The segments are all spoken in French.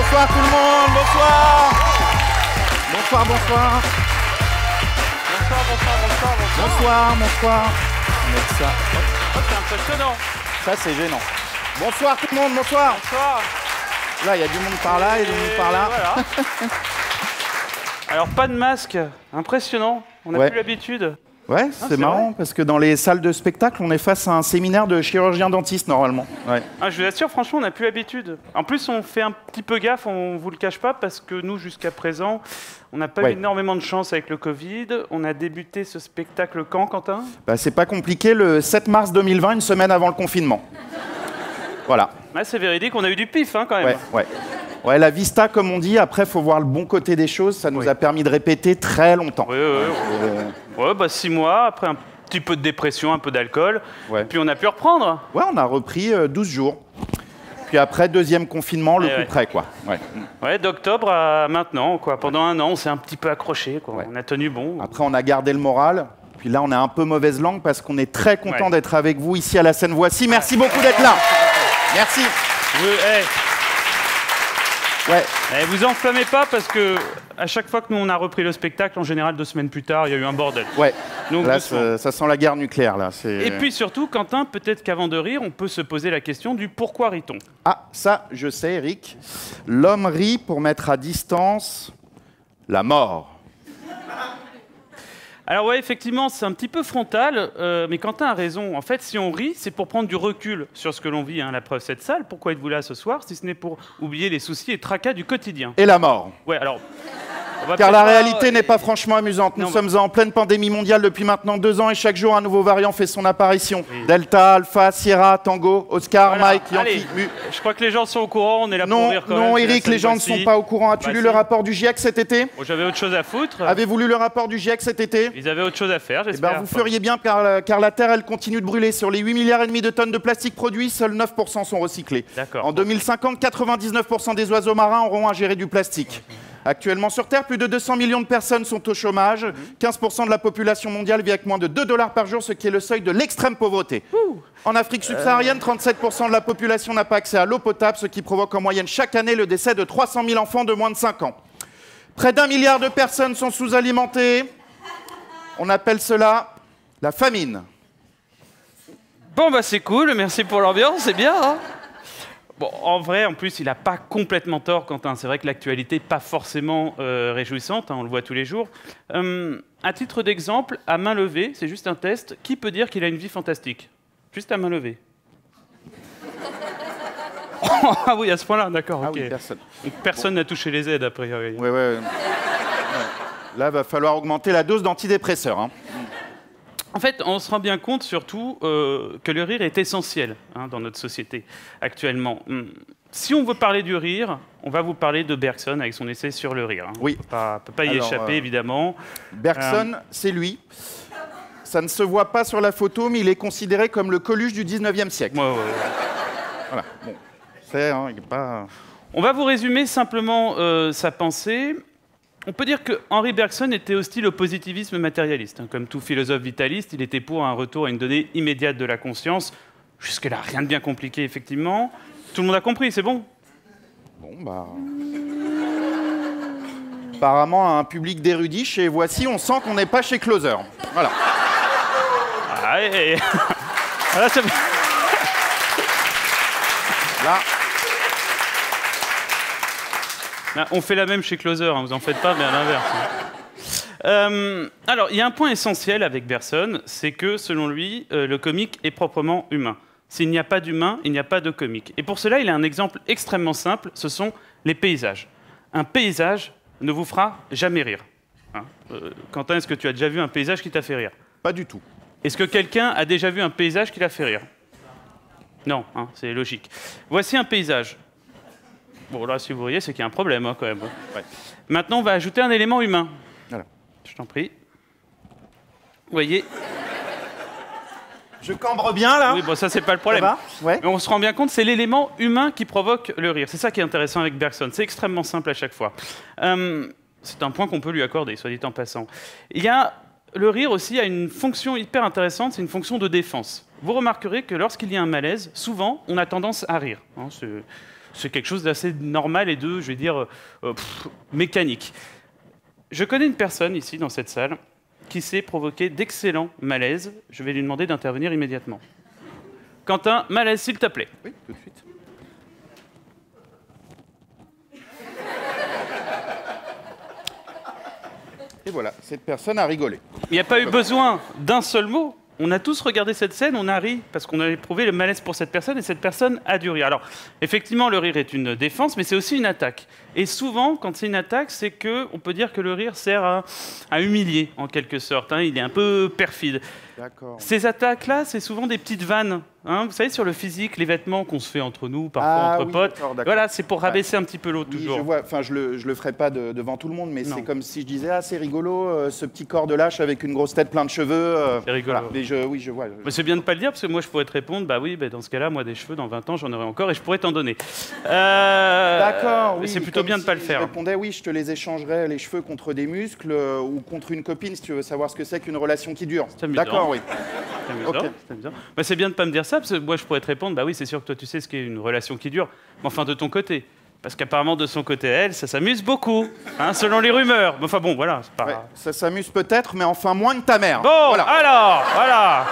Bonsoir tout le monde, bonsoir. Bonsoir, bonsoir. Bonsoir. On met ça. Oh, c'est impressionnant. Ça, c'est gênant. Bonsoir tout le monde, bonsoir. Bonsoir. Là, il y a du monde par là et du monde par là. Voilà. Alors, pas de masque. Impressionnant. On n'a Ouais. plus l'habitude. Ouais, c'est marrant parce que dans les salles de spectacle, on est face à un séminaire de chirurgien dentiste normalement. Ouais. Ah, je vous assure, franchement, on n'a plus l'habitude. En plus, on fait un petit peu gaffe, on vous le cache pas, parce que nous, jusqu'à présent, on n'a pas eu énormément de chance avec le Covid. On a débuté ce spectacle quand, Quentin? Bah, c'est pas compliqué, le 7 mars 2020, une semaine avant le confinement. Voilà. Ouais, c'est véridique, on a eu du pif hein, quand même. Ouais, la vista, comme on dit, après, il faut voir le bon côté des choses. Ça nous a permis de répéter très longtemps. Ouais, bah 6 mois, après un petit peu de dépression, un peu d'alcool, puis on a pu reprendre. Ouais, on a repris 12 jours. Puis après, deuxième confinement, le plus près, quoi. Ouais, d'octobre à maintenant, quoi. Pendant un an, on s'est un petit peu accroché, quoi. On a tenu bon. Après, on a gardé le moral. Puis là, on est un peu mauvaise langue parce qu'on est très content d'être avec vous ici à la scène Voici. Merci beaucoup d'être là. Merci. Vous enflammez pas parce que à chaque fois que nous on a repris le spectacle, en général 2 semaines plus tard, il y a eu un bordel. Donc, là, ça sent la guerre nucléaire. Là. Et puis surtout, Quentin, peut-être qu'avant de rire, on peut se poser la question du pourquoi rit-on? Ah, ça, je sais, Eric. L'homme rit pour mettre à distance la mort. Alors ouais, effectivement, c'est un petit peu frontal, mais Quentin a raison. En fait, si on rit, c'est pour prendre du recul sur ce que l'on vit. Hein. La preuve, cette salle. Pourquoi êtes-vous là ce soir, si ce n'est pour oublier les soucis et tracas du quotidien? Et la mort. Ouais, alors... Car la réalité n'est pas franchement amusante. Nous sommes en pleine pandémie mondiale depuis maintenant 2 ans et chaque jour un nouveau variant fait son apparition. Delta, Alpha, Sierra, Tango, Oscar, Mike, Yankee, Mu. Je crois que les gens sont au courant, on est là pour rire quand même. Non, Eric, les gens ne sont pas au courant. As-tu lu le rapport du GIEC cet été? J'avais autre chose à foutre. Avez-vous lu le rapport du GIEC cet été? Ils avaient autre chose à faire, j'espère. Eh ben, vous feriez bien car la Terre, elle continue de brûler. Sur les 8,5 milliards de tonnes de plastique produits, seuls 9% sont recyclés. En 2050, 99% des oiseaux marins auront ingéré du plastique. Actuellement sur Terre, plus de 200 millions de personnes sont au chômage. 15% de la population mondiale vit avec moins de $2 par jour, ce qui est le seuil de l'extrême pauvreté. En Afrique subsaharienne, 37% de la population n'a pas accès à l'eau potable, ce qui provoque en moyenne chaque année le décès de 300 000 enfants de moins de 5 ans. Près d'1 milliard de personnes sont sous-alimentées. On appelle cela la famine. Bon, bah c'est cool, merci pour l'ambiance, c'est bien, hein. Bon, en vrai, en plus, il n'a pas complètement tort, Quentin. C'est vrai que l'actualité n'est pas forcément réjouissante, hein, on le voit tous les jours. À titre d'exemple, à main levée, c'est juste un test, qui peut dire qu'il a une vie fantastique? Juste à main levée. Ah oui, à ce point-là, d'accord, ok. Oui, personne. Donc, personne n'a touché les aides, a priori. Là, il va falloir augmenter la dose d'antidépresseurs. Hein. En fait, on se rend bien compte surtout que le rire est essentiel dans notre société actuellement. Si on veut parler du rire, on va vous parler de Bergson avec son essai sur le rire. Hein. Oui. On ne peut pas y échapper, évidemment. Bergson, c'est lui. Ça ne se voit pas sur la photo, mais il est considéré comme le Coluche du 19e siècle. Voilà. Bon. C'est, hein, il est pas... On va vous résumer simplement sa pensée. On peut dire que Henri Bergson était hostile au positivisme matérialiste. Comme tout philosophe vitaliste, il était pour un retour à une donnée immédiate de la conscience. Jusque-là, rien de bien compliqué, effectivement. Tout le monde a compris, c'est bon? Bon, bah... Apparemment, un public d'érudits chez Voici, on sent qu'on n'est pas chez Closer. Voilà. Ah, voilà, c'est... Là... On fait la même chez Closer, hein, vous en faites pas, mais à l'inverse. Alors, il y a un point essentiel avec Bergson, c'est que, selon lui, le comique est proprement humain. S'il n'y a pas d'humain, il n'y a pas de comique. Et pour cela, il a un exemple extrêmement simple, ce sont les paysages. Un paysage ne vous fera jamais rire. Hein, Quentin, est-ce que tu as déjà vu un paysage qui t'a fait rire? Pas du tout. Est-ce que quelqu'un a déjà vu un paysage qui l'a fait rire? Non, hein, c'est logique. Voici un paysage. Bon, là, si vous voyez, c'est qu'il y a un problème, hein, quand même. Maintenant, on va ajouter un élément humain. Voilà. Je t'en prie. Vous voyez? Je cambre bien, là? Oui, bon, ça, c'est pas le problème. Ça va? Ouais. Mais on se rend bien compte, c'est l'élément humain qui provoque le rire. C'est ça qui est intéressant avec Bergson. C'est extrêmement simple à chaque fois. C'est un point qu'on peut lui accorder, soit dit en passant. Le rire aussi a une fonction hyper intéressante, c'est une fonction de défense. Vous remarquerez que lorsqu'il y a un malaise, souvent, on a tendance à rire. Hein, c'est quelque chose d'assez normal et de, je vais dire, mécanique. Je connais une personne ici, dans cette salle, qui s'est provoqué d'excellents malaises. Je vais lui demander d'intervenir immédiatement. Quentin, malaise, s'il te plaît. Oui, tout de suite. Et voilà, cette personne a rigolé. Il n'y a pas eu besoin d'un seul mot. On a tous regardé cette scène, on a ri, parce qu'on a éprouvé le malaise pour cette personne, et cette personne a dû rire. Alors, effectivement, le rire est une défense, mais c'est aussi une attaque. Et souvent, quand c'est une attaque, c'est qu'on peut dire que le rire sert à humilier, en quelque sorte. Hein. Il est un peu perfide. Ces attaques-là, c'est souvent des petites vannes. Hein. Vous savez, sur le physique, les vêtements qu'on se fait entre nous, parfois entre potes. Voilà, c'est pour rabaisser un petit peu l'autre, toujours. Je vois. Enfin, je le ferai pas devant tout le monde, mais c'est comme si je disais, ah, c'est rigolo, ce petit corps de lâche avec une grosse tête plein de cheveux. C'est rigolo. Voilà. Oui, je vois. Mais c'est bien de pas le dire, parce que moi, je pourrais te répondre, bah oui, bah, dans ce cas-là, moi, des cheveux, dans 20 ans, j'en aurai encore, et je pourrais t'en donner. D'accord, oui. C'est plutôt bien de pas le faire. Je répondais, oui, je te les échangerais, les cheveux, contre des muscles, ou contre une copine, si tu veux savoir ce que c'est qu'une relation qui dure. D'accord, oui. Okay. Bah, c'est bien de ne pas me dire ça, parce que moi je pourrais te répondre, bah oui, c'est sûr que toi tu sais ce qu'est une relation qui dure, mais enfin de ton côté. Parce qu'apparemment de son côté, elle, ça s'amuse beaucoup, hein, selon les rumeurs. Mais enfin bon, voilà, c'est pas... Ouais, ça s'amuse peut-être, mais enfin moins que ta mère. Bon, voilà. Alors, voilà.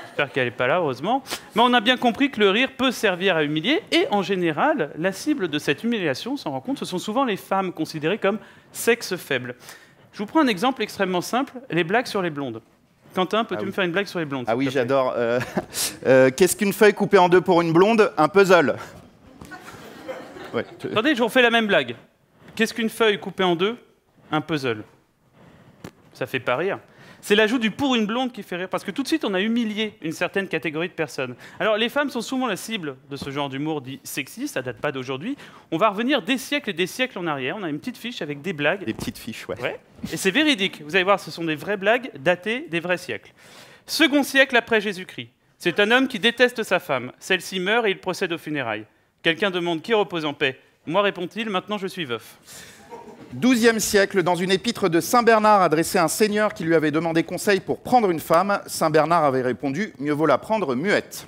J'espère qu'elle n'est pas là, heureusement. Mais on a bien compris que le rire peut servir à humilier, et en général, la cible de cette humiliation, on s'en rend compte, ce sont souvent les femmes considérées comme sexe faible. Je vous prends un exemple extrêmement simple, les blagues sur les blondes. Quentin, peux-tu me faire une blague sur les blondes? Ah oui, j'adore. Qu'est-ce qu'une feuille coupée en deux pour une blonde? Un puzzle. Ouais. Attendez, je vous refais la même blague. Qu'est-ce qu'une feuille coupée en deux? Un puzzle. Ça fait pas rire. C'est l'ajout du pour une blonde qui fait rire, parce que tout de suite, on a humilié une certaine catégorie de personnes. Alors, les femmes sont souvent la cible de ce genre d'humour dit sexiste, ça date pas d'aujourd'hui. On va revenir des siècles et des siècles en arrière. On a une petite fiche avec des blagues. Des petites fiches, ouais. Et c'est véridique. Vous allez voir, ce sont des vraies blagues datées des vrais siècles. Second siècle après Jésus-Christ. C'est un homme qui déteste sa femme. Celle-ci meurt et il procède aux funérailles. Quelqu'un demande qui repose en paix. Moi, répond-il, maintenant je suis veuf. 12e siècle, dans une épître de Saint Bernard adressée à un seigneur qui lui avait demandé conseil pour prendre une femme, Saint Bernard avait répondu « Mieux vaut la prendre muette ».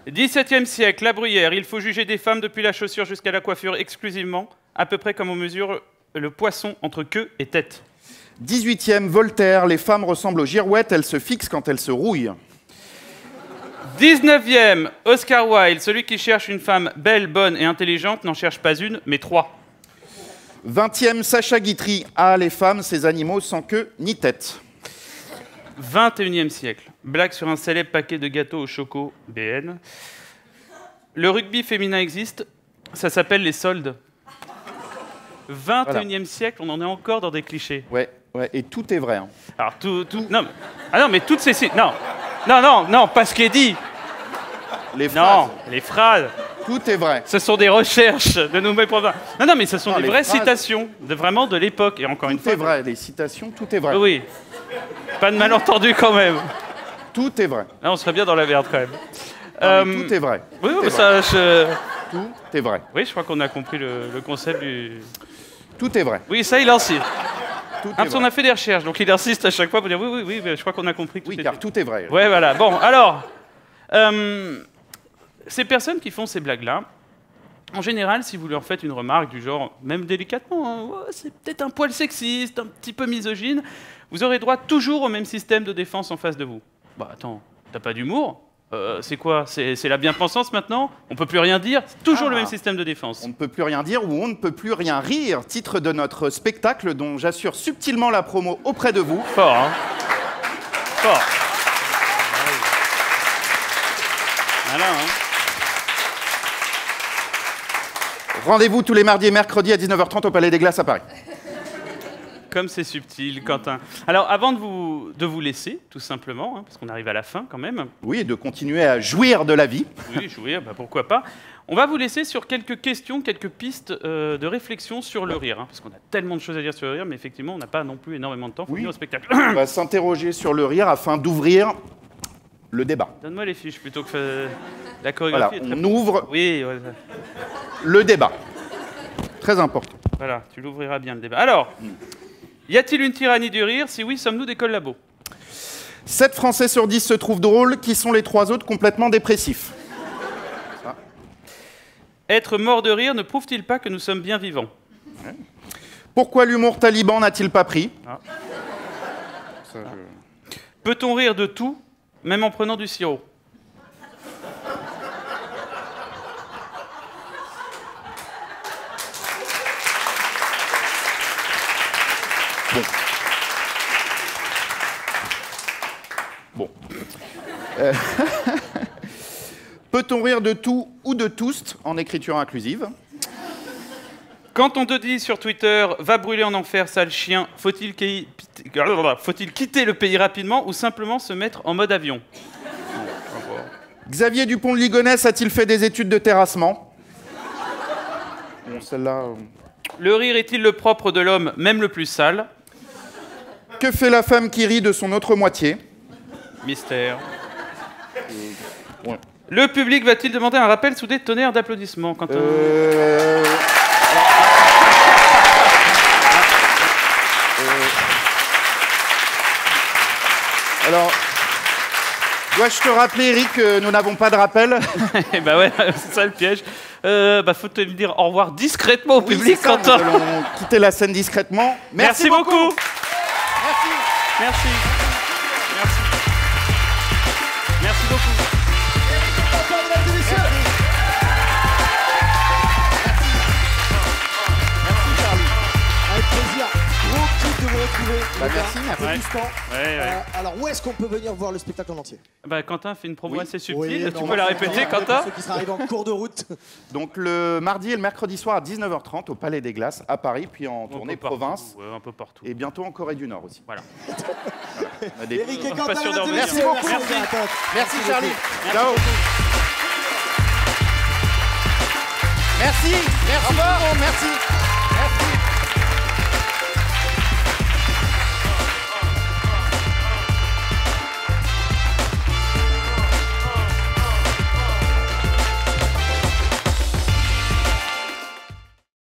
17e siècle, La Bruyère, il faut juger des femmes depuis la chaussure jusqu'à la coiffure exclusivement, à peu près comme on mesure le poisson entre queue et tête. 18e, Voltaire, les femmes ressemblent aux girouettes, elles se fixent quand elles se rouillent. 19e, Oscar Wilde, celui qui cherche une femme belle, bonne et intelligente n'en cherche pas une, mais 3. 20e, Sacha Guitry, ah, les femmes, ces animaux sans queue ni tête. 21e siècle, blague sur un célèbre paquet de gâteaux au choco, BN. Le rugby féminin existe, ça s'appelle les soldes. 21e siècle, on en est encore dans des clichés. Ouais, et tout est vrai. Hein. Alors, non, mais toutes ces... Non, pas ce qui est dit. Les phrases. Non, les phrases. Tout est vrai. Ce sont des recherches de nouvelles provinces. Non, mais ce sont des vraies citations, vraiment de l'époque. Et encore une fois. Tout est vrai, les citations, tout est vrai. Oui. Pas de malentendu quand même. Tout est vrai. Là, on serait bien dans la merde quand même. Tout est vrai. Oui, mais ça, Tout est vrai. Oui, je crois qu'on a compris le concept du... Tout est vrai. Oui, ça, il insiste. Parce qu'on a fait des recherches, donc il insiste à chaque fois pour dire oui, mais je crois qu'on a compris que tout est car tout est vrai. Oui, voilà. Bon, alors... ces personnes qui font ces blagues-là, en général, si vous leur faites une remarque du genre, même délicatement, hein, c'est peut-être un poil sexiste, un petit peu misogyne, vous aurez droit toujours au même système de défense en face de vous. Bah attends, t'as pas d'humour? C'est quoi? C'est la bien-pensance maintenant? On peut plus rien dire? C'est toujours le même système de défense. On ne peut plus rien dire ou on ne peut plus rien rire, titre de notre spectacle dont j'assure subtilement la promo auprès de vous. Fort, hein? Fort. Voilà, hein. Rendez-vous tous les mardis et mercredis à 19h30 au Palais des Glaces à Paris. Comme c'est subtil, Quentin. Alors, avant de vous laisser, tout simplement, hein, parce qu'on arrive à la fin quand même. Oui, et de continuer à jouir de la vie. Oui, jouir, bah pourquoi pas. On va vous laisser sur quelques questions, quelques pistes de réflexion sur le rire. Hein, parce qu'on a tellement de choses à dire sur le rire, mais effectivement, on n'a pas non plus énormément de temps pour venir au spectacle. On va s'interroger sur le rire afin d'ouvrir le débat. Donne-moi les fiches plutôt que la chorégraphie. Voilà, on ouvre le débat. Très important. Voilà, tu l'ouvriras bien le débat. Alors, y a-t-il une tyrannie du rire? Si oui, sommes-nous des collabos? 7 Français sur 10 se trouvent drôles, qui sont les 3 autres complètement dépressifs? Être mort de rire ne prouve-t-il pas que nous sommes bien vivants? Pourquoi l'humour taliban n'a-t-il pas pris? Peut-on rire de tout, même en prenant du sirop? Bon. Peut-on rire de tout ou de tous en écriture inclusive? Quand on te dit sur Twitter « Va brûler en enfer, sale chien », faut-il quitter le pays rapidement ou simplement se mettre en mode avion? Xavier Dupont de Ligonnès a-t-il fait des études de terrassement? Bon, celle-là... Le rire est-il le propre de l'homme, même le plus sale? Que fait la femme qui rit de son autre moitié? Mystère. Ouais. Le public va-t-il demander un rappel sous des tonnerres d'applaudissements quand Alors, dois-je te rappeler, Eric, que nous n'avons pas de rappel? Bah ouais, c'est ça le piège. Faut te dire au revoir discrètement au public, Quentin. Nous allons quitter la scène discrètement. Merci beaucoup. Merci. Merci. Merci. Merci beaucoup. Merci, merci du temps. Ouais. Alors, où est-ce qu'on peut venir voir le spectacle en entier? Quentin fait une promo assez subtile. Tu peux la répéter, Quentin? Pour ceux qui seraient arrivés en cours de route. Donc, le mardi et le mercredi soir à 19h30 au Palais des Glaces à Paris, puis en tournée province. Un peu partout. Et bientôt en Corée du Nord aussi. Voilà. Eric et Quentin, merci beaucoup. Merci, Charlie. Ciao. Merci. Merci. Merci.